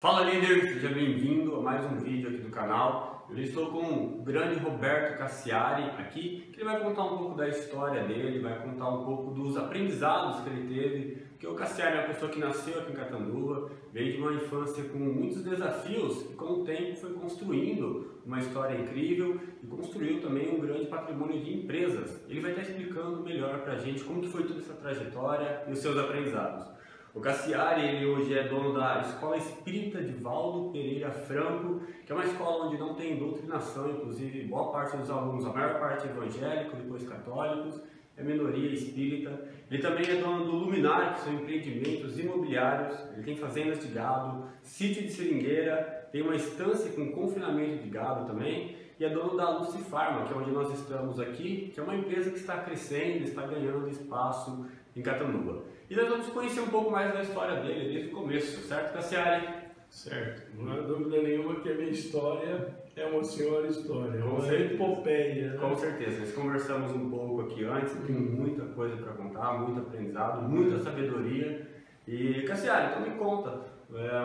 Fala líder, seja bem-vindo a mais um vídeo aqui do canal. Eu estou com o grande Roberto Cassiari aqui, que ele vai contar um pouco da história dele, vai contar um pouco dos aprendizados que ele teve, porque o Cassiari é uma pessoa que nasceu aqui em Catanduva, veio de uma infância com muitos desafios e com o tempo foi construindo uma história incrível e construiu também um grande patrimônio de empresas. Ele vai estar explicando melhor pra gente como que foi toda essa trajetória e os seus aprendizados. O Cassiari, ele hoje é dono da Escola Espírita de Valdo Pereira Franco, que é uma escola onde não tem doutrinação, inclusive boa parte dos alunos, a maior parte é evangélico, depois católicos, é minoria espírita. Ele também é dono do Luminar, que são empreendimentos imobiliários, ele tem fazendas de gado, sítio de seringueira, tem uma estância com confinamento de gado também, e é dono da Lucifarma, que é onde nós estamos aqui, que é uma empresa que está crescendo, está ganhando espaço em Catanduva. E nós vamos conhecer um pouco mais da história dele desde o começo, certo, Cassiari? Certo, não há dúvida nenhuma que a minha história é uma senhora história, é uma epopeia. Com certeza, nós conversamos um pouco aqui antes, tem muita coisa para contar, muito aprendizado, muita sabedoria. E Cassiari, então me conta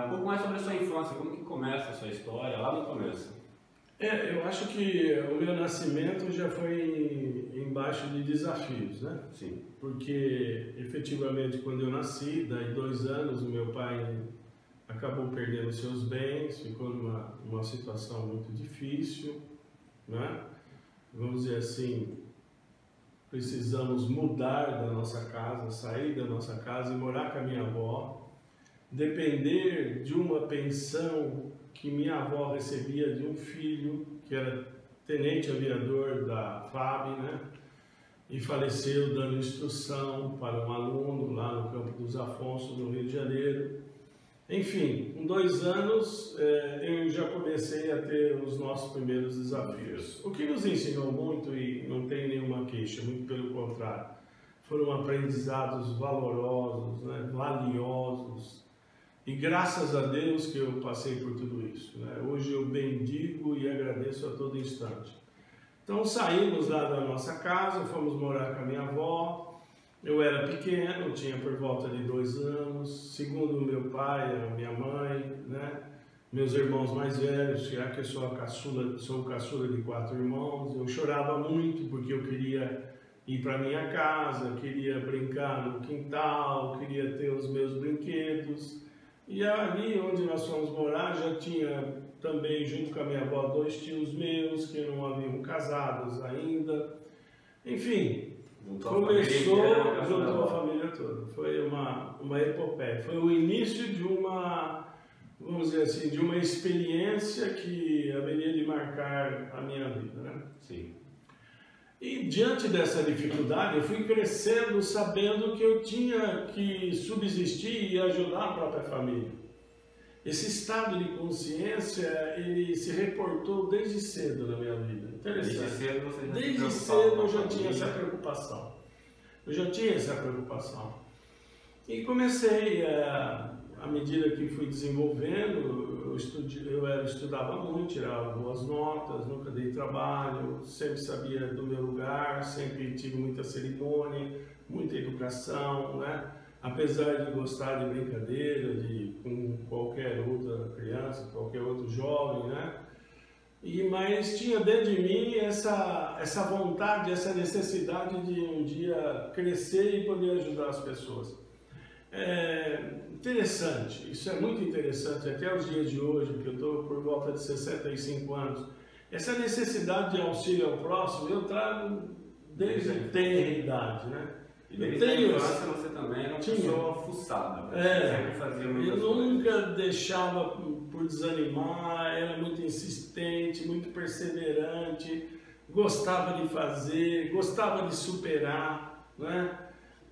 um pouco mais sobre a sua infância, como que começa a sua história lá no começo? Eu acho que o meu nascimento já foi embaixo de desafios, né? Sim. Porque efetivamente quando eu nasci, daí 2 anos, o meu pai acabou perdendo seus bens, ficou numa situação muito difícil, né? Vamos dizer assim, precisamos mudar da nossa casa, sair da nossa casa e morar com a minha avó, depender de uma pensão que minha avó recebia de um filho que era tenente aviador da FAB, né? E faleceu dando instrução para um aluno lá no Campo dos Afonsos, no Rio de Janeiro. Enfim, com 2 anos eu já comecei a ter os nossos primeiros desafios. O que nos ensinou muito, e não tem nenhuma queixa, muito pelo contrário, foram aprendizados valorosos, né? Valiosos. E graças a Deus que eu passei por tudo isso, né? Hoje eu bendigo e agradeço a todo instante. Então saímos lá da nossa casa, fomos morar com a minha avó. Eu era pequeno, tinha por volta de 2 anos. Segundo o meu pai, a minha mãe, né? Meus irmãos mais velhos, já que eu sou o caçula de 4 irmãos, eu chorava muito porque eu queria ir para minha casa, queria brincar no quintal, queria ter os meus brinquedos. E ali onde nós fomos morar já tinha também, junto com a minha avó, 2 tios meus que não haviam casados ainda. Enfim, juntou a família toda. Foi uma epopeia. Foi o início de vamos dizer assim, de uma experiência que haveria de marcar a minha vida, né? Sim. E diante dessa dificuldade, eu fui crescendo sabendo que eu tinha que subsistir e ajudar a própria família. Esse estado de consciência, ele se reportou desde cedo na minha vida. Interessante. Desde cedo eu já tinha essa preocupação. E comecei, à medida que fui desenvolvendo, eu estudava muito, tirava boas notas, nunca dei trabalho, sempre sabia do meu lugar, sempre tive muita cerimônia, muita educação, né? Apesar de gostar de brincadeira, com qualquer outra criança, qualquer outro jovem, né? Mas tinha dentro de mim essa vontade, essa necessidade de um dia crescer e poder ajudar as pessoas. Interessante, isso é muito interessante, até os dias de hoje, que eu estou por volta de 65 anos, essa necessidade de auxílio ao próximo eu trago desde a tenra idade, né? Desde a infância você também era uma pessoa fuçada, sempre fazia muitas coisas. Eu nunca deixava por desanimar, era muito insistente, muito perseverante, gostava de fazer, gostava de superar, né?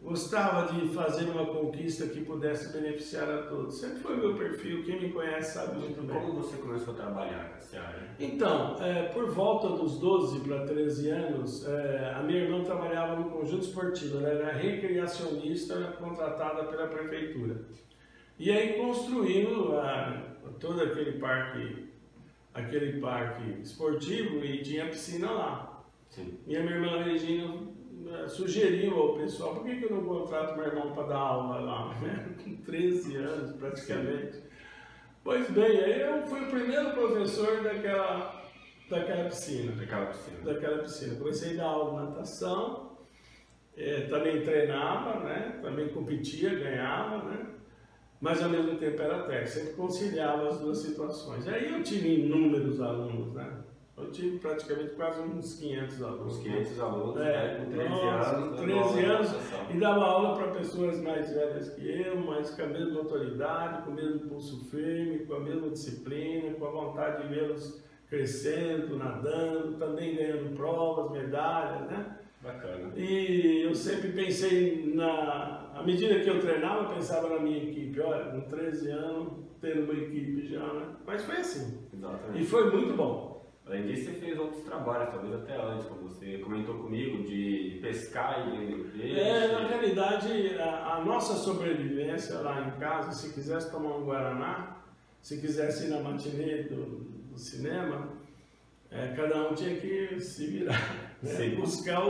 Gostava de fazer uma conquista que pudesse beneficiar a todos. Sempre foi o meu perfil, quem me conhece sabe muito bem. Como você começou a trabalhar nessa área? Então, por volta dos 12 para 13 anos, a minha irmã trabalhava no conjunto esportivo, ela era recreacionista contratada pela prefeitura. E aí construindo todo aquele parque esportivo e tinha piscina lá. Sim. E a minha irmã Regina sugeriu ao pessoal, por que eu não contrato meu irmão para dar aula lá, né? Com 13 anos praticamente. Pois bem, aí eu fui o primeiro professor daquela piscina. Daquela piscina. Comecei a dar aula de natação, também treinava, né? Também competia, ganhava, né? Mas ao mesmo tempo era técnico, sempre conciliava as duas situações. Aí eu tive inúmeros alunos, né? Eu tive praticamente quase uns 500 alunos. Uns 500 alunos, com 13 anos. 13 anos, e dava aula para pessoas mais velhas que eu, mas com a mesma autoridade, com o mesmo pulso firme, com a mesma disciplina, com a vontade de vê-los crescendo, nadando, também ganhando provas, medalhas, né? Bacana. E eu sempre pensei à medida que eu treinava, eu pensava na minha equipe. Olha, com 13 anos, tendo uma equipe já, né? Mas foi assim. Exatamente. E foi muito bom. Além disso, você fez outros trabalhos, talvez até antes, como você comentou comigo, de pescar e vender peixe. Na realidade, a nossa sobrevivência lá em casa, se quisesse tomar um Guaraná, se quisesse ir na matinê do cinema, cada um tinha que se virar, né? Buscar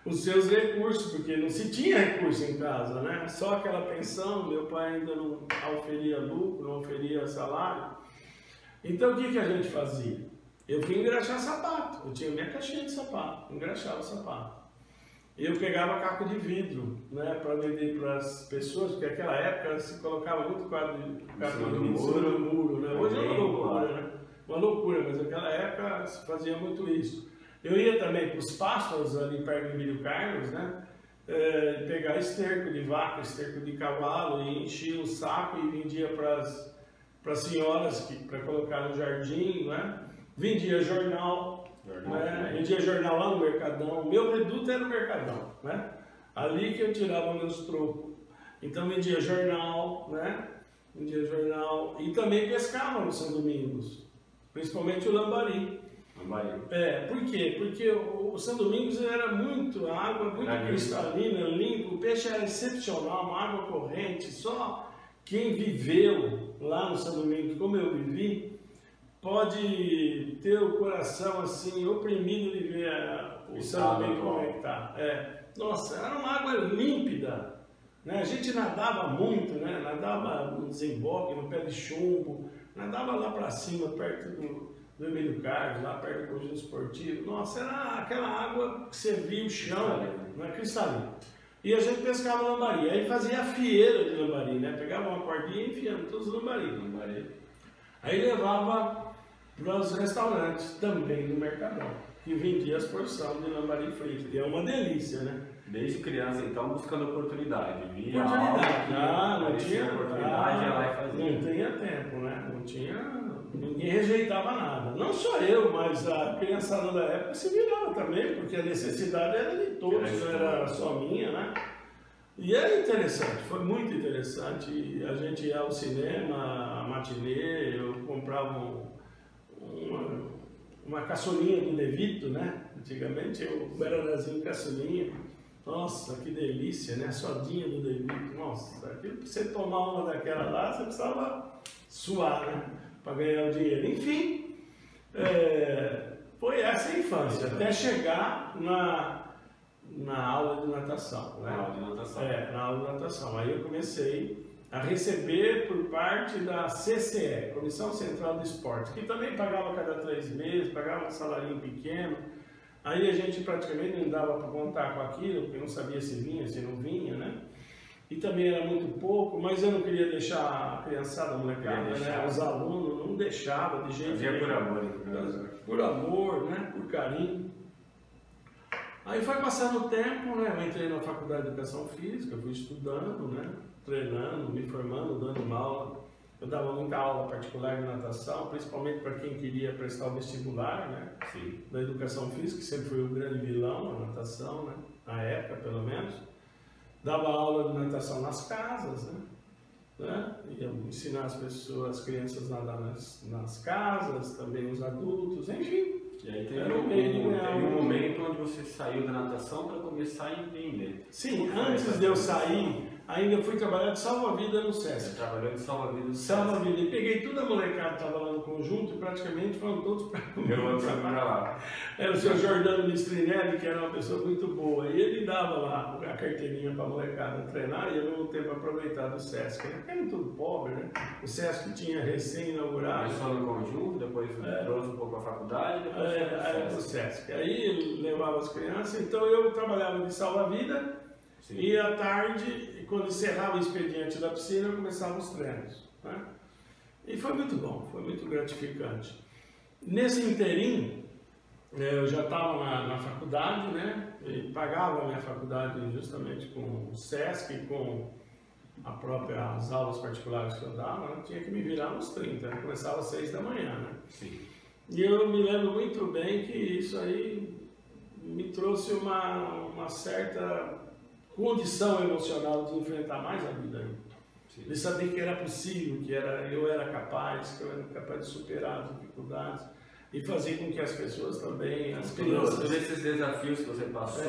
os seus recursos, porque não se tinha recurso em casa, né? Só aquela pensão, meu pai ainda não oferia lucro, não oferia salário. Então o que a gente fazia? Eu fui engraxar sapato, eu tinha minha caixinha de sapato, engraxava o sapato. Eu pegava caco de vidro, né, para vender para as pessoas, porque naquela época se colocava muito quadro de caco de vidro no muro, né? Hoje é uma loucura, né? Uma loucura, mas naquela época se fazia muito isso. Eu ia também para os pastos ali perto do Emílio Carlos, né? Pegar esterco de vaca, esterco de cavalo e enchia o saco e vendia para as senhoras para colocar no jardim, né? Vendia jornal, né? Vendia jornal lá no Mercadão. Meu reduto era o Mercadão, né? Ali que eu tirava meus trocos. Então vendia jornal, né? Vendia jornal e também pescava no São Domingos, principalmente o lambari. Por quê? Porque o São Domingos era muito água, muito cristalina, limpo, o peixe era excepcional, uma água corrente. Só quem viveu lá no São Domingos, como eu vivi, pode ter o coração assim oprimido de ver o São Domingos como é que está. Nossa, era uma água límpida, né? A gente nadava muito, né? Nadava no desemboque, no pé de chumbo, nadava lá para cima, perto do Emílio Carlos, lá perto do conjunto esportivo. Nossa, era aquela água que você via o chão, né? Cristalina. E a gente pescava lambari, aí fazia a fieira de lambari, né? Pegava uma cordinha e enfiava todos os lambari. Aí levava para os restaurantes, também no Mercadão, que vendia as porções de lambari frito, que é uma delícia, né? Desde criança, então, buscando oportunidade. Via não tinha oportunidade, ia lá e fazia. Não tinha tempo, né? Não tinha, ninguém rejeitava nada. Não só eu, mas a criançada da época se virava também, porque a necessidade era de todos, não era só minha, né? E era interessante, foi muito interessante. A gente ia ao cinema, a matinê, eu comprava uma caçulinha do Devito, né? Antigamente eu era nazinho caçulinha. Nossa, que delícia, né? Sodinha do Devito. Nossa, aquilo que você tomar uma daquela lá, você precisava suar, né? Para ganhar o dinheiro. Enfim, foi essa a infância, até chegar na aula de natação. Né? Na aula de natação. Na aula de natação. Aí eu comecei a receber por parte da CCE, Comissão Central do Esporte, que também pagava cada 3 meses, pagava um salarinho pequeno. Aí a gente praticamente não dava para contar com aquilo, porque não sabia se vinha, se não vinha, né? E também era muito pouco, mas eu não queria deixar a criançada, a molecada, né? Os alunos não deixavam de jeito nenhum. Por amor, por amor, né? Por carinho. Aí foi passando o tempo, né? Eu entrei na Faculdade de Educação Física, fui estudando, né? Treinando, me formando, dando uma aula. Eu dava muita aula particular de natação, principalmente para quem queria prestar o vestibular, né? Sim. Da Educação Física, que sempre foi o grande vilão, a natação, né? Na época, pelo menos. Dava aula de natação nas casas, né? Ia ensinar as pessoas, as crianças a nadar nas casas, também os adultos, enfim. E aí teve um momento onde você saiu da natação para começar a empreender. Sim, antes de eu sair, ainda fui trabalhar de salva-vida no SESC. Você trabalhou de salva-vida no Salva-vida. E peguei toda a molecada que estava lá no conjunto e praticamente foram todos para lá. Era o seu Jordano Mistrinelli, que era uma pessoa muito boa. E ele dava lá a carteirinha para a molecada treinar e ao mesmo tempo aproveitar do SESC. Era tudo pobre, né? O SESC tinha recém-inaugurado. Começou no conjunto, depois trouxe um pouco a faculdade, depois o SESC. Aí ele levava as crianças, então eu trabalhava de salva-vida. E à tarde, quando encerrava o expediente da piscina, eu começava os treinos. Né? E foi muito bom, foi muito gratificante. Nesse inteirinho, eu já estava na faculdade, né? E pagava a minha faculdade justamente com o SESC e com as aulas particulares que eu dava. Né? Tinha que me virar nos 30, né? Começava às 6 da manhã. Né? Sim. E eu me lembro muito bem que isso aí me trouxe uma certa condição emocional de enfrentar mais a vida, de saber que era possível, que eu era capaz de superar as dificuldades e fazer com que as pessoas também, as crianças... Todos esses desafios que você passou,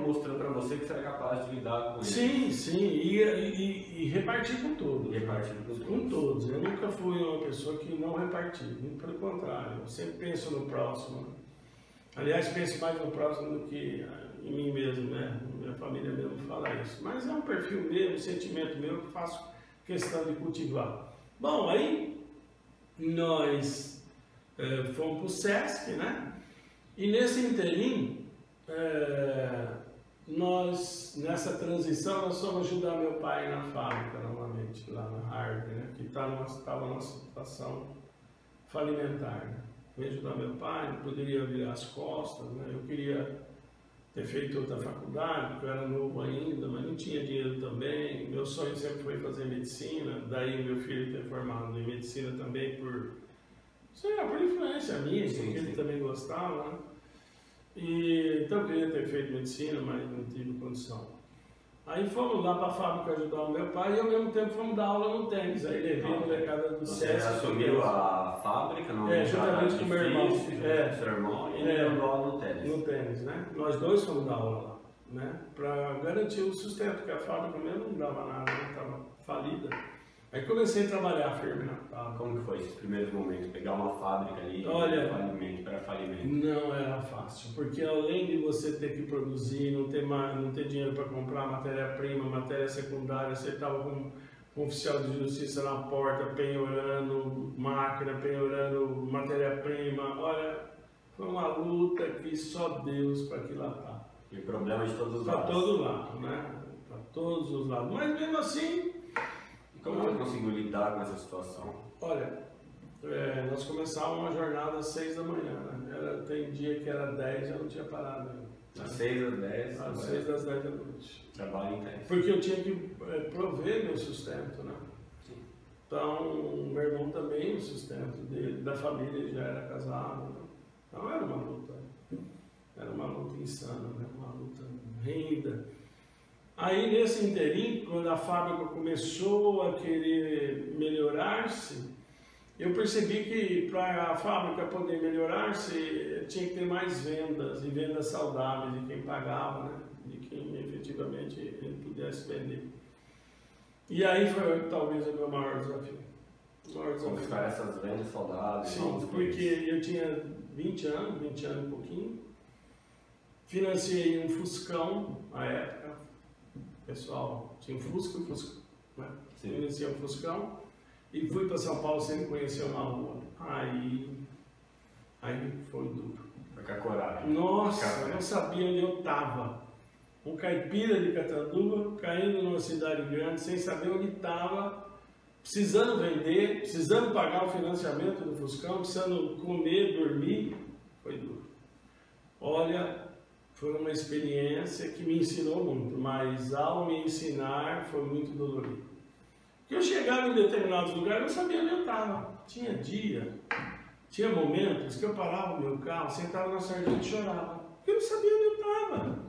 mostrando para você que você era capaz de lidar com eles. Sim, e repartir com todos. Com todos. Eu nunca fui uma pessoa que não reparti, muito pelo contrário, eu sempre penso no próximo. Aliás, penso mais no próximo do que em mim mesmo, né? Minha família mesmo fala isso. Mas é um perfil meu, um sentimento meu que faço questão de cultivar. Bom, aí nós fomos para o SESC, né? E nesse inteirinho, nessa transição, nós fomos ajudar meu pai na fábrica novamente, lá na Harvard, né? Que estava numa situação falimentar. Né? Fui ajudar meu pai, não poderia virar as costas, né? Eu queria ter feito outra faculdade, porque eu era novo ainda, mas não tinha dinheiro também. Meu sonho sempre foi fazer medicina, daí meu filho ter formado em medicina também por influência minha, porque ele também gostava, né? Então eu queria ter feito medicina, mas não tive condição. Aí fomos lá para a fábrica ajudar o meu pai e ao mesmo tempo fomos dar aula no tênis. Aí levei a molecada do SESC. Você assumiu a fábrica, não? Juntamente com o meu irmão. Seu irmão, e ele deu aula no tênis. No tênis, né? Nós dois fomos dar aula lá, né? Para garantir o sustento, porque a fábrica mesmo não dava nada, estava falida. Aí comecei a trabalhar firme na fábrica. Como que foi esses primeiros momentos? Pegar uma fábrica ali, falimento para falimento? Não era fácil, porque além de você ter que produzir, não ter dinheiro para comprar matéria-prima, matéria secundária, você estava com um oficial de justiça na porta, penhorando máquina, penhorando matéria-prima. Olha, foi uma luta que só Deus para aquilatar. E problema de todos os lados. Para todo lado, né? Para todos os lados. Mas mesmo assim... Como você conseguiu lidar com essa situação? Olha, nós começávamos uma jornada às 6 da manhã, né? Tem dia que era 10 e eu não tinha parado ainda. Das 6 às 10? Às 6 às 10 da noite. Trabalho intenso. Porque eu tinha que prover meu sustento, né? Sim. Então, meu irmão também, o sustento dele, da família, ele já era casado. Né? Então era uma luta insana, né? Uma luta renhida. Aí nesse inteirinho, quando a fábrica começou a querer melhorar-se, eu percebi que para a fábrica poder melhorar-se, tinha que ter mais vendas, e vendas saudáveis de quem pagava, né? De quem efetivamente ele pudesse vender. E aí foi talvez o meu maior desafio. Conquistar essas vendas saudáveis. Sim, porque eu tinha 20 anos e pouquinho, financiei um Fuscão à época. Pessoal, tinha um Fusca, né? Financiei um Fuscão e fui para São Paulo sem conhecer uma rua. Aí foi duro. Foi com a coragem. Nossa, eu não sabia onde eu estava. Um caipira de Catanduva, caindo numa cidade grande, sem saber onde estava, precisando vender, precisando pagar o financiamento do Fuscão, precisando comer, dormir. Foi duro. Olha, foi uma experiência que me ensinou muito, mas ao me ensinar foi muito dolorido. Porque eu chegava em determinados lugares, eu não sabia onde eu estava. Tinha momentos que eu parava o meu carro, sentava na sarjeta e chorava. Porque eu não sabia onde eu estava.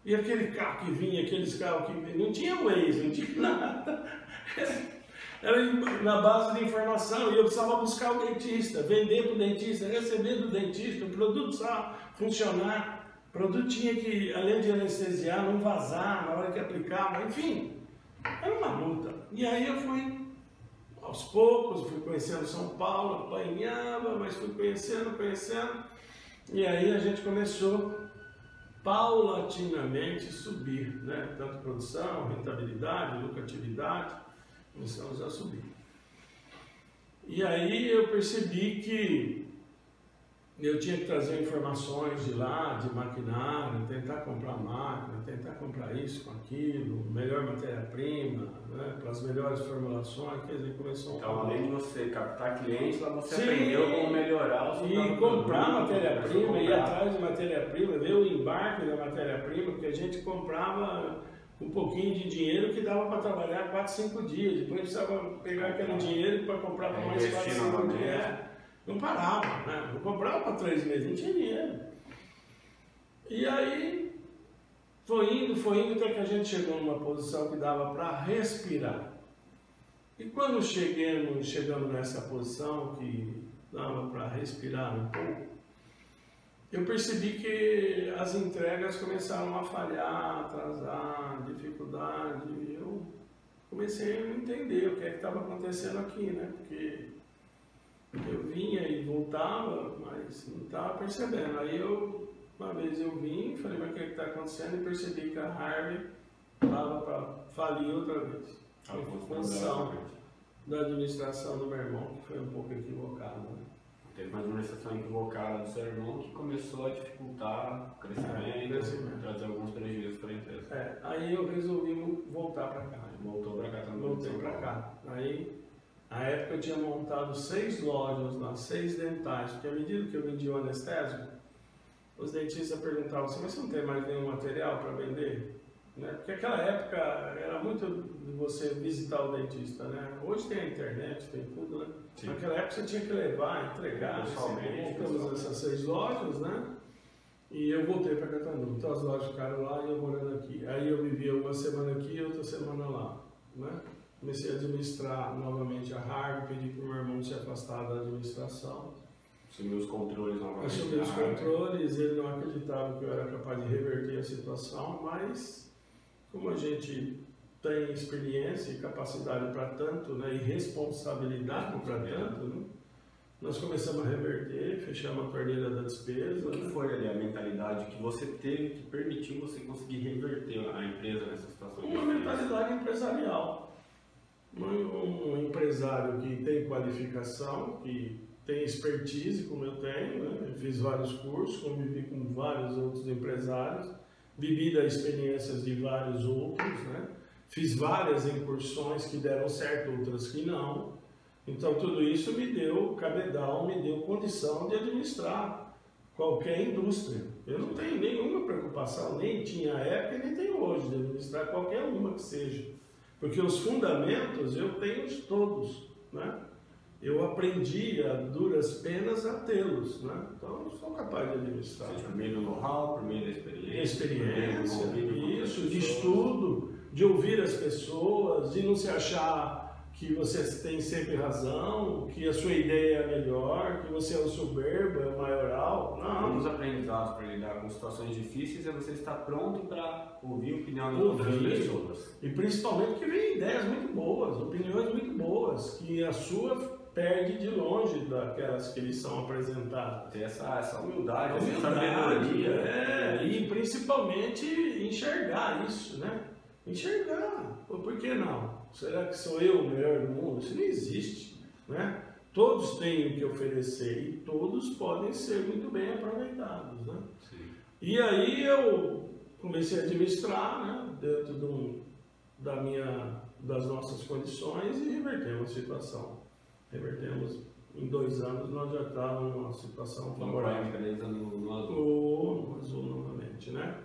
E aquele carro que vinha, aqueles carros que vinham, não tinha Waze, não tinha nada. Era na base de informação e eu precisava buscar o dentista, vender para o dentista, receber do dentista, o produto precisava funcionar. O produto tinha que, além de anestesiar, não vazar na hora que aplicava, enfim. Era uma luta. E aí eu fui, aos poucos, fui conhecendo São Paulo, apanhava, mas fui conhecendo. E aí a gente começou paulatinamente subir, né? Tanto produção, rentabilidade, lucratividade, começamos a subir. E aí eu percebi que eu tinha que trazer informações de lá, de maquinário, tentar comprar máquina, tentar comprar isso com aquilo, melhor matéria-prima, né, para as melhores formulações, quer dizer, começou Então, além de você captar clientes, lá você Sim, aprendeu como melhorar o seu e comprar produto, matéria-prima, ir atrás de matéria-prima, ver o embarque da matéria-prima, porque a gente comprava um pouquinho de dinheiro que dava para trabalhar 4, 5 dias, depois precisava pegar aquele dinheiro para comprar para mais 4, 5 dias. Não parava, né? Não comprava para 3 meses, não tinha dinheiro. E aí foi indo, até que a gente chegou numa posição que dava para respirar. E quando chegamos nessa posição que dava para respirar um pouco, eu percebi que as entregas começaram a falhar, atrasar, dificuldade. E eu comecei a entender o que é que estava acontecendo aqui, né? Porque eu vinha e voltava, mas não estava percebendo. Aí uma vez eu vim, falei, mas o que é que está acontecendo? E percebi que a Harvey estava para falir outra vez. Foi função da administração do meu irmão, que foi um pouco equivocada, né? Teve uma administração equivocada do seu irmão que começou a dificultar o crescimento, trazer alguns prejuízos para a empresa. Aí eu resolvi voltar para cá. Voltou para cá também? Voltei para cá. Aí, na época eu tinha montado 6 lojas lá, 6 dentais, porque à medida que eu vendia o anestésico, os dentistas perguntavam assim, mas você não tem mais nenhum material para vender? Né? Porque naquela época era muito de você visitar o dentista, né? Hoje tem a internet, tem tudo, né? Sim. Naquela época você tinha que levar, entregar, montamos essas 6 lojas, né? E eu voltei para Catanduva. Então as lojas ficaram lá e eu morando aqui. Aí eu vivia uma semana aqui e outra semana lá, né? Comecei a administrar novamente a Harvey, pedi para o meu irmão se afastar da administração. Assumiu os controles novamente. Assumi os controles, ele não acreditava que eu era capaz de reverter a situação, mas como a gente tem experiência e capacidade para tanto, né, e responsabilidade para tanto, né, nós começamos a reverter, fechamos a torneira da despesa. O que foi ali a mentalidade que você teve que permitiu você conseguir reverter a empresa nessa situação? Uma mentalidade empresarial. Um empresário que tem qualificação, que tem expertise, como eu tenho, né? Eu fiz vários cursos, convivi com vários outros empresários, vivi das experiências de vários outros, né? Fiz várias incursões que deram certo, outras que não. Então tudo isso me deu cabedal, me deu condição de administrar qualquer indústria. Eu não tenho nenhuma preocupação, nem tinha à época e nem tenho hoje, de administrar qualquer uma que seja. Porque os fundamentos eu tenho todos, né? Eu aprendi a duras penas a tê-los, né? Então eu sou capaz de administrar. Ou seja, por meio do know-how, por meio da experiência. Isso, de estudo, de ouvir as pessoas, de não se achar que você tem sempre razão, que a sua ideia é a melhor, que você é o soberbo, é o maioral. Não. Um dos aprendizados para lidar com situações difíceis é você estar pronto para ouvir a opinião de outras pessoas. E principalmente que vem ideias muito boas, opiniões muito boas, que a sua perde de longe daquelas que lhes são apresentadas. Ter essa humildade, essa sabedoria. E principalmente enxergar isso, né? Enxergar. Por que não? Será que sou eu o melhor do mundo? Isso não existe, né? Todos têm o que oferecer e todos podem ser muito bem aproveitados, né? Sim. E aí eu comecei a administrar, né? Dentro das nossas condições e revertemos a situação. Revertemos em 2 anos, nós já estávamos numa situação favorável. No azul. No azul novamente, né?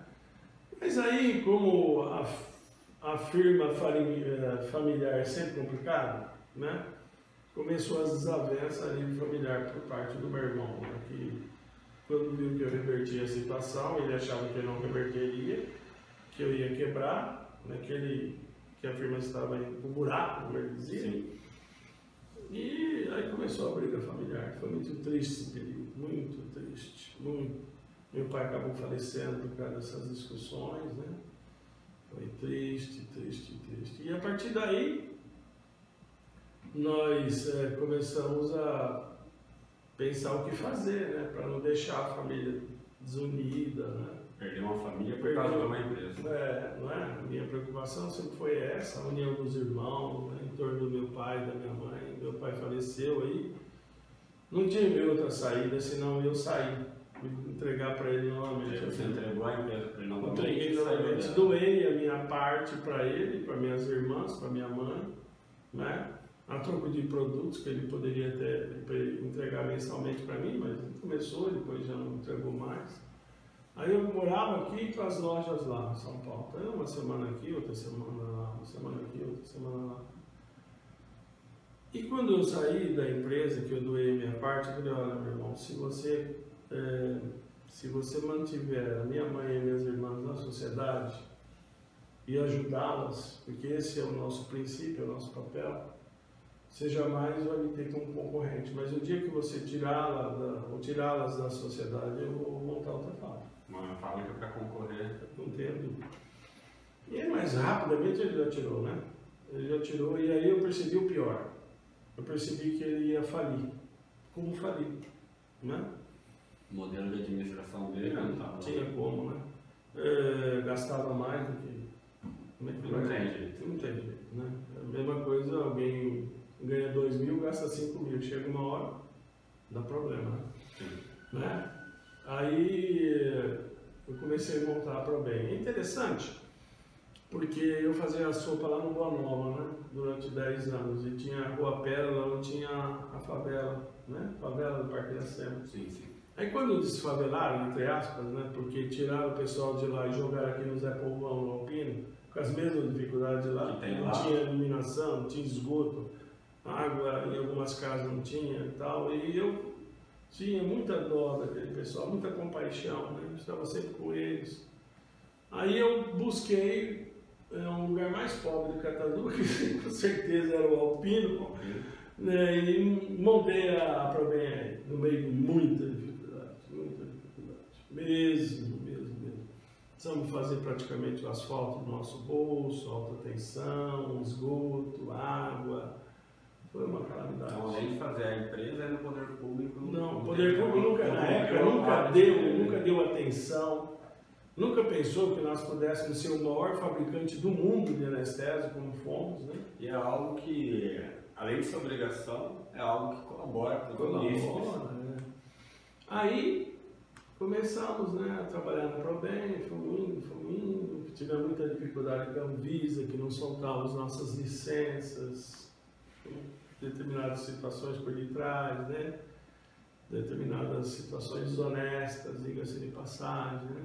Mas aí, como a firma familiar é sempre complicado, né? Começou as desavenças ali familiar por parte do meu irmão, né? Que quando viu que eu revertia a situação, ele achava que eu não reverteria, que eu ia quebrar, né? Que a firma estava indo para o buraco, como ele dizia. Sim. E aí começou a briga familiar. Foi muito triste esse período, muito triste, muito. Meu pai acabou falecendo por causa dessas discussões, né? Foi triste, triste, triste. E a partir daí, nós começamos a pensar o que fazer, né? Para não deixar a família desunida, né? Perder uma família por causa de uma empresa. Não é? A minha preocupação sempre foi essa, a união dos irmãos, né? Em torno do meu pai e da minha mãe. Meu pai faleceu aí, não tive outra saída, senão eu saí, entregar para ele novamente. Você entregou a empresa para ele novamente? Entreguei novamente, doei a minha parte para ele, para minhas irmãs, para minha mãe, né? A troco de produtos que ele poderia até entregar mensalmente para mim, mas começou, depois já não entregou mais. Aí eu morava aqui com as lojas lá em São Paulo. Então, uma semana aqui, outra semana lá, uma semana aqui, outra semana lá. E quando eu saí da empresa, que eu doei a minha parte, eu falei, olha, meu irmão, se você mantiver a minha mãe e minhas irmãs na sociedade e ajudá-las, porque esse é o nosso princípio, é o nosso papel, você jamais vai me ter como concorrente. Mas o dia que você tirá-las da sociedade, eu vou montar outra fábrica. Uma fábrica para concorrer. Não tenho dúvida. E aí, mais rapidamente ele já tirou, né? Ele já tirou, e aí eu percebi o pior. Eu percebi que ele ia falir. Como falir, né? O modelo de administração dele não estava. Tinha como, né? Gastava mais do que... Como é que não tem jeito. Não tem jeito, né? A mesma coisa, alguém ganha 2.000, gasta 5.000. Chega uma hora, dá problema, né? Sim. Né? Aí eu comecei a montar para o bem. É interessante, porque eu fazia a sopa lá no Boa Nova, né? Durante 10 anos. E tinha a Rua Pérola, onde tinha a favela, né? Favela do Parque da Sema. Sim, sim. Aí quando desfavelaram, entre aspas, né? Porque tiraram o pessoal de lá e jogaram aqui no Zé Povão, no Alpino, com as mesmas dificuldades de lá. Não tinha iluminação, não tinha esgoto, água em algumas casas não tinha e tal. E eu tinha muita dó daquele pessoal, muita compaixão, né? Eu estava sempre com eles. Aí eu busquei um lugar mais pobre do Cataduca, que com certeza era o Alpino, né? E montei a Provém no meio de muita dificuldade, mesmo. Precisamos fazer praticamente o asfalto do nosso bolso, alta tensão, esgoto, água. Foi uma calamidade. Então, além de fazer a empresa, é no poder público. Não, o poder público na época nunca deu atenção, nunca pensou que nós pudéssemos ser o maior fabricante do mundo de anestésico, como fomos, né? E é algo que, além de ser obrigação, é algo que colabora para o município. Né? Aí começamos, né, a trabalhar no Provém, fomos indo, tivemos muita dificuldade com a Anvisa, que não soltava as nossas licenças, determinadas situações por detrás, né? Determinadas situações desonestas, diga-se de passagem, né?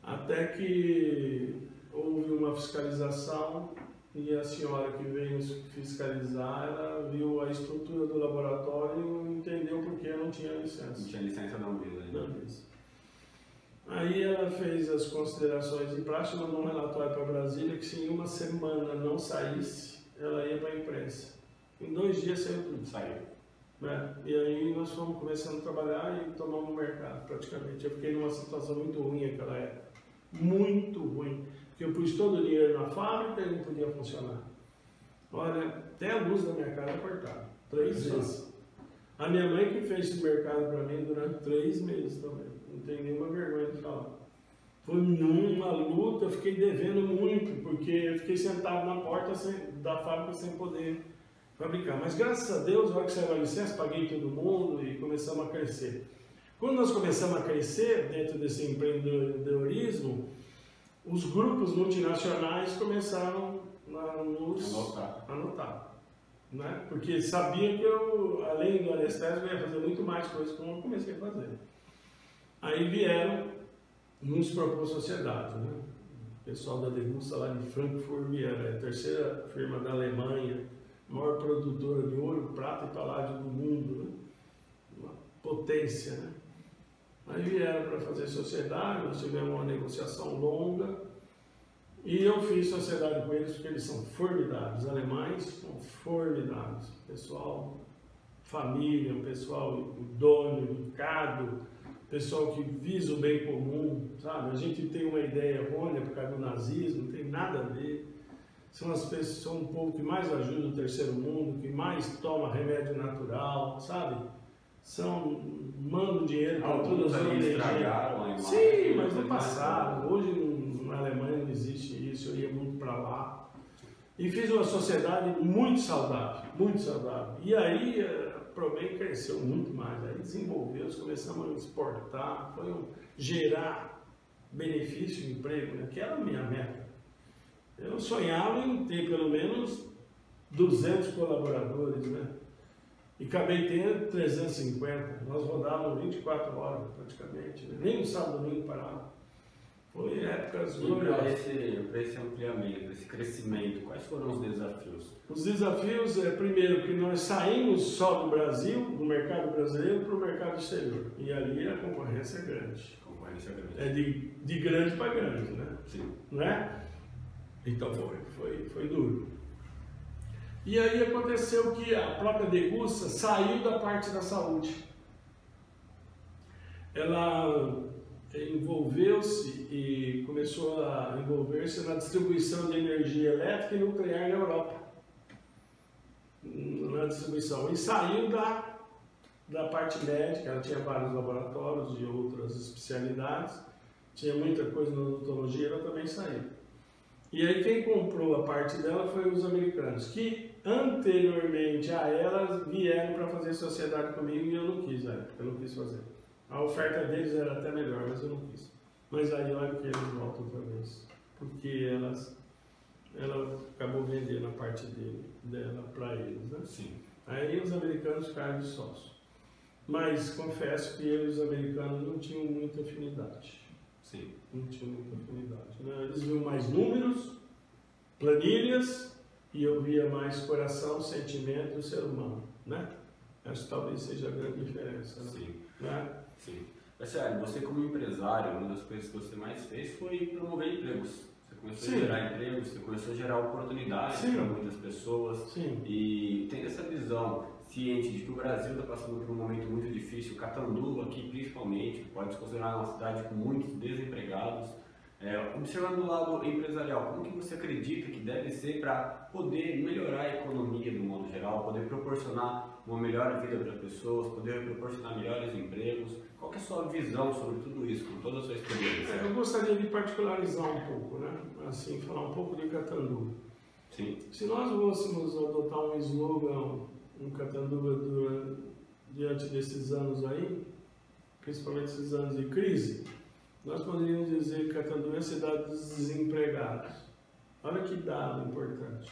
Até que houve uma fiscalização e a senhora que veio fiscalizar, ela viu a estrutura do laboratório e entendeu porque eu não tinha licença. Não tinha licença da Anvisa ainda. Da Anvisa. Aí ela fez as considerações em prática, mandou um relatório para Brasília que se em uma semana não saísse, ela ia para a imprensa. Em 2 dias saiu tudo. Saiu. Né? E aí nós fomos começando a trabalhar e tomamos o mercado praticamente. Eu fiquei numa situação muito ruim naquela época. Muito ruim. Porque eu pus todo o dinheiro na fábrica e não podia funcionar. Olha, até a luz da minha casa cortava. 3 vezes. A minha mãe que fez esse mercado para mim durante 3 meses também. Não tenho nenhuma vergonha de falar. Foi numa luta, eu fiquei devendo muito, porque eu fiquei sentado na porta da fábrica sem poder fabricar. Mas graças a Deus, na hora que saiu a licença, paguei todo mundo e começamos a crescer. Quando nós começamos a crescer dentro desse empreendedorismo, os grupos multinacionais começaram a nos anotar. Né? Porque sabiam que eu, além do anestésico, ia fazer muito mais coisas como eu comecei a fazer. Aí vieram nos propor sociedade, né? O pessoal da Degusta lá de Frankfurt vieram, é a 3ª firma da Alemanha, maior produtora de ouro, prata e paládio do mundo, né? Uma potência, né? Aí vieram para fazer sociedade, nós tivemos uma negociação longa e eu fiz sociedade com eles porque eles são formidáveis, os alemães são formidáveis, pessoal, família, um pessoal idôneo, educado, pessoal que visa o bem comum, sabe? A gente tem uma ideia errônea por causa do nazismo, não tem nada a ver. São as pessoas, são o povo que mais ajuda o terceiro mundo, que mais toma remédio natural, sabe? Mandam dinheiro para todas as ONGs. Sim, mas no passado, hoje na Alemanha não existe isso, eu ia muito para lá. E fiz uma sociedade muito saudável, muito saudável. E aí a Proben cresceu muito mais, aí desenvolveu, começamos a exportar, gerar benefício e emprego, né? Que era a minha meta. Eu sonhava em ter pelo menos 200 colaboradores, né? E acabei tendo 350. Nós rodávamos 24 horas praticamente, né? Nem no sábado nem parava. Foi épocas gloriosas. Para esse ampliamento, esse crescimento, quais foram os desafios? Os desafios é, primeiro, que nós saímos só do Brasil, do mercado brasileiro, para o mercado exterior. E ali a concorrência é grande. Concorrência grande. É de grande para grande, né? Sim. Não é? Então foi duro. E aí aconteceu que a própria Degussa saiu da parte da saúde. Ela envolveu-se e começou a envolver-se na distribuição de energia elétrica e nuclear na Europa. Na distribuição. E saiu da parte médica, ela tinha vários laboratórios de outras especialidades, tinha muita coisa na odontologia, ela também saiu. E aí quem comprou a parte dela foi os americanos, que anteriormente a elas vieram para fazer sociedade comigo e eu não quis, eu não quis fazer. A oferta deles era até melhor, mas eu não quis. Mas aí olha que eles voltam outra vez, porque ela acabou vendendo a parte dela para eles, né? Sim. Aí os americanos ficaram de sócio. Mas confesso que eu e os americanos não tinham muita afinidade. Sim. Não tinham muita afinidade, né? Eles viam mais números, planilhas, e eu via mais coração, sentimento do ser humano, né? Essa talvez seja a grande diferença, né? Sim. Né? Sim. Mas, sério, você como empresário, uma das coisas que você mais fez foi promover empregos. Você começou a gerar empregos, você começou a gerar oportunidades para muitas pessoas. Sim. E tem essa visão ciente de que o Brasil está passando por um momento muito difícil. Catanduva aqui principalmente, pode se considerar uma cidade com muitos desempregados. Observando do lado empresarial, como que você acredita que deve ser para poder melhorar a economia do modo geral, poder proporcionar uma melhor vida para as pessoas, poder proporcionar melhores empregos? Qual que é a sua visão sobre tudo isso, com toda a sua experiência? Eu gostaria de particularizar um pouco, né? Assim, falar um pouco de Catanduva. Sim. Se nós fôssemos adotar um slogan, um Catanduva diante desses anos aí, principalmente esses anos de crise, nós poderíamos dizer que Catanduva é a cidade dos desempregados. Olha que dado importante.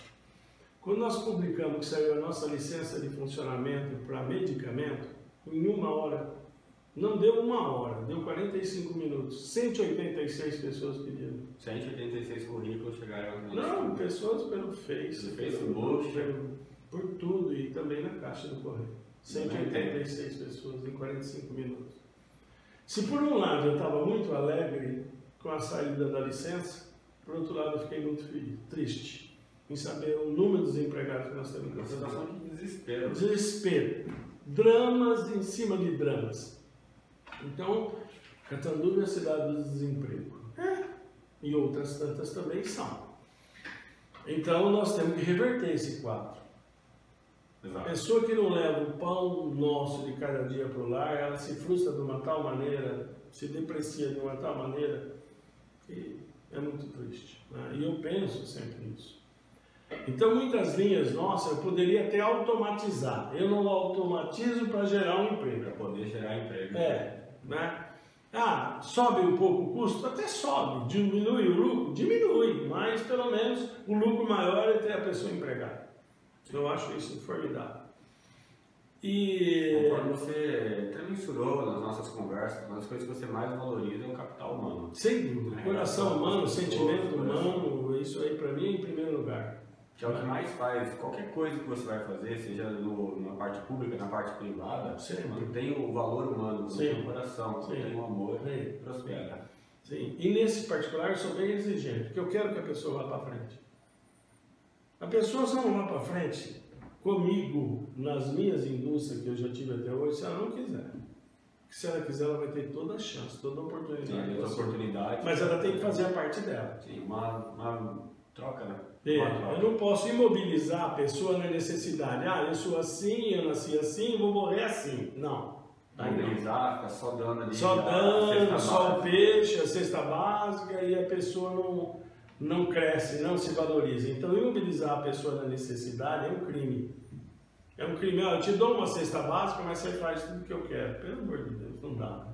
Quando nós publicamos que saiu a nossa licença de funcionamento para medicamento, em 1 hora, não deu 1 hora, deu 45 minutos, 186 pessoas pediram. 186 currículos chegaram na Não, pessoas pelo Facebook, por tudo e também na caixa do correio. 186 pessoas em 45 minutos. Se por um lado eu estava muito alegre com a saída da licença, por outro lado eu fiquei muito triste em saber o número de desempregados que nós temos. Uma situação de desespero. Desespero. Dramas em cima de dramas. Então, Catanduva é a cidade do desemprego. E outras tantas também são. Então nós temos que reverter esse quadro. Exato. A pessoa que não leva o pão nosso de cada dia para o lar, ela se frustra de uma tal maneira, se deprecia de uma tal maneira, que é muito triste, né? E eu penso sempre nisso. Então, muitas linhas nossas eu poderia até automatizar. Eu não automatizo para gerar um emprego. Para poder gerar emprego. Né? Sobe um pouco o custo? Até sobe. Diminui o lucro? Diminui. Mas, pelo menos, o lucro maior é ter a pessoa empregada. Eu acho isso formidável. E conforme você até mensurou nas nossas conversas, uma das coisas que você mais valoriza é o capital humano. Sem dúvida. Coração humano, sentimento humano, isso aí para mim é em primeiro lugar. Que é o que mais faz. Qualquer coisa que você vai fazer, seja na parte pública, na parte privada, mantém o valor humano, mantém o coração, mantém o amor, prospera. Sim. E nesse particular eu sou bem exigente, porque eu quero que a pessoa vá para frente. A pessoa só não vai para frente comigo, nas minhas indústrias que eu já tive até hoje, se ela não quiser. que se ela quiser, ela vai ter toda a chance, toda a oportunidade. Tem as oportunidades. Mas ela tem que fazer a parte dela. Sim, uma troca, né? Eu não posso imobilizar a pessoa na necessidade. Ah, eu sou assim, eu nasci assim, vou morrer assim. Não. Imobilizar, ficar só dando ali. Só dando, só o peixe, a cesta básica, e a pessoa não cresce, não se valoriza. Então, imobilizar a pessoa na necessidade é um crime. É um crime. Eu te dou uma cesta básica, mas você faz tudo o que eu quero. Pelo amor de Deus, não dá.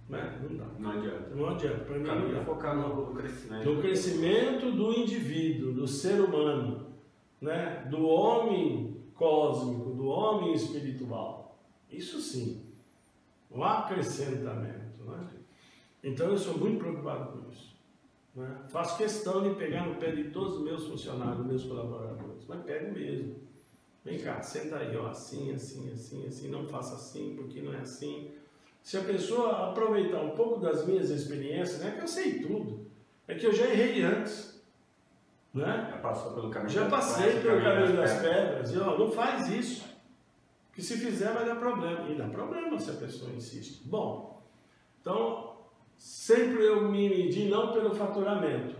Né? Não dá. Não adianta. Não adianta. Para mim, não dá. Focar no crescimento. No crescimento do indivíduo, do ser humano, né? Do homem cósmico, do homem espiritual. Isso sim. O acrescentamento. Né? Então eu sou muito preocupado com isso. Né? Faço questão de pegar no pé de todos os meus funcionários, meus colaboradores. Mas pego mesmo. Vem cá, senta aí, ó, assim, assim, assim, assim, não faça assim, porque não é assim. Se a pessoa aproveitar um pouco das minhas experiências, não é que eu sei tudo, é que eu já errei antes. Né? Já passou pelo caminho. Já passei pelo caminho das pedras. E ó, não faz isso. Que se fizer vai dar problema. E dá problema se a pessoa insiste. Bom, então, sempre eu me medi não pelo faturamento.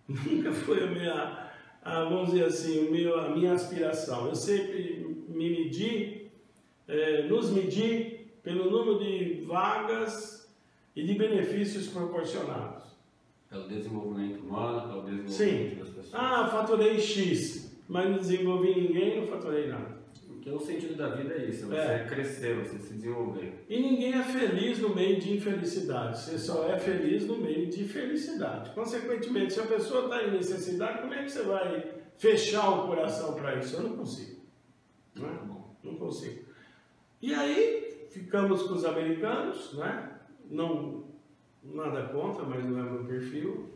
Nunca foi vamos dizer assim, a minha aspiração. Eu sempre nos medi pelo número de vagas e de benefícios proporcionados. Pelo desenvolvimento humano, pelo desenvolvimento das pessoas. Ah, faturei X, mas não desenvolvi ninguém, não faturei nada. Porque o sentido da vida é isso, você crescer, você se desenvolver. E ninguém é feliz no meio de infelicidade, você só é feliz no meio de felicidade. Consequentemente, se a pessoa está em necessidade, como é que você vai fechar o coração para isso? Eu não consigo. Não consigo. E aí, ficamos com os americanos, né? Nada contra, mas não é meu perfil.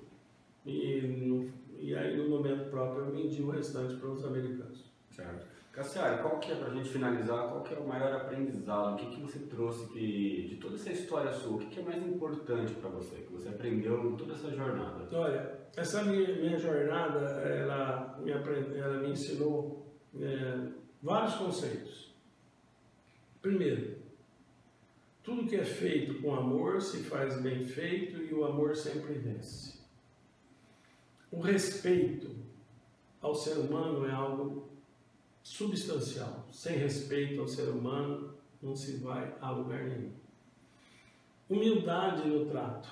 E aí, no momento próprio, eu vendi o restante para os americanos. Certo. Cassiari, qual que é, para a gente finalizar, qual que é o maior aprendizado? O que você trouxe de toda essa história sua? O que é mais importante para você, que você aprendeu em toda essa jornada? Olha, essa minha jornada, ela me ensinou vários conceitos. Primeiro, tudo que é feito com amor se faz bem feito e o amor sempre vence. O respeito ao ser humano é algo substancial. Sem respeito ao ser humano, não se vai a lugar nenhum. Humildade no trato.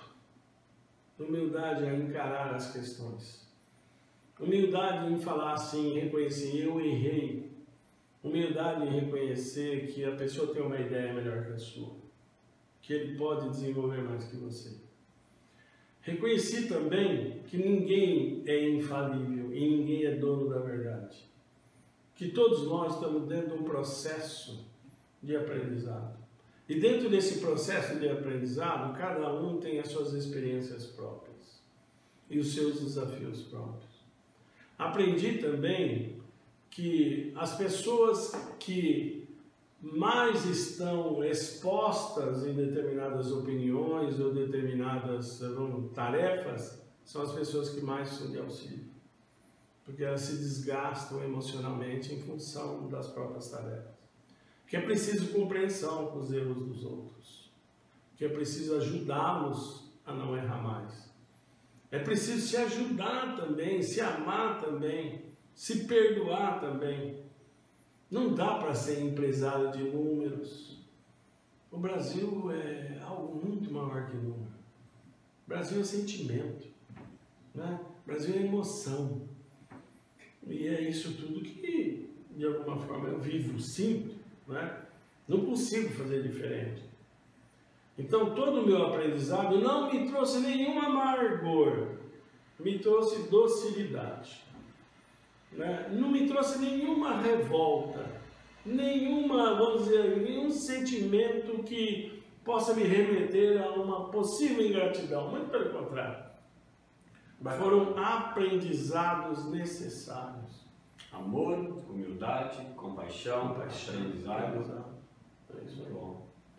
Humildade a encarar as questões. Humildade em falar assim, reconhecer, eu errei. Humildade em reconhecer que a pessoa tem uma ideia melhor que a sua. Que ele pode desenvolver mais que você. Reconheci também que ninguém é infalível e ninguém é dono da verdade. Que todos nós estamos dentro de um processo de aprendizado. E dentro desse processo de aprendizado, cada um tem as suas experiências próprias e os seus desafios próprios. Aprendi também que as pessoas que mais estão expostas em determinadas opiniões ou determinadas tarefas são as pessoas que mais são de auxílio. Porque elas se desgastam emocionalmente em função das próprias tarefas. Que é preciso compreensão com os erros dos outros. Que é preciso ajudá-los a não errar mais. É preciso se ajudar também, se amar também, se perdoar também. Não dá para ser empresário de números. O Brasil é algo muito maior que número. O Brasil é sentimento. Né? O Brasil é emoção. E é isso tudo que, de alguma forma, eu vivo, sinto, né? Não consigo fazer diferente. Então, todo o meu aprendizado não me trouxe nenhum amargor, me trouxe docilidade. Né? Não me trouxe nenhuma revolta, vamos dizer, nenhum sentimento que possa me remeter a uma possível ingratidão. Muito pelo contrário. Foram aprendizados necessários. Amor, humildade, compaixão, aprendizado. É isso aí.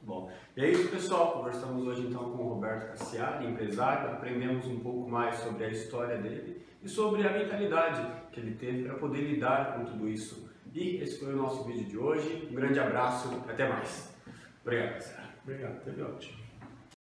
Bom. E é isso, pessoal. Conversamos hoje então com o Roberto Cassiari, empresário. Aprendemos um pouco mais sobre a história dele e sobre a mentalidade que ele teve para poder lidar com tudo isso. E esse foi o nosso vídeo de hoje. Um grande abraço, até mais. Obrigado, Cassiari. Obrigado, teve ótimo.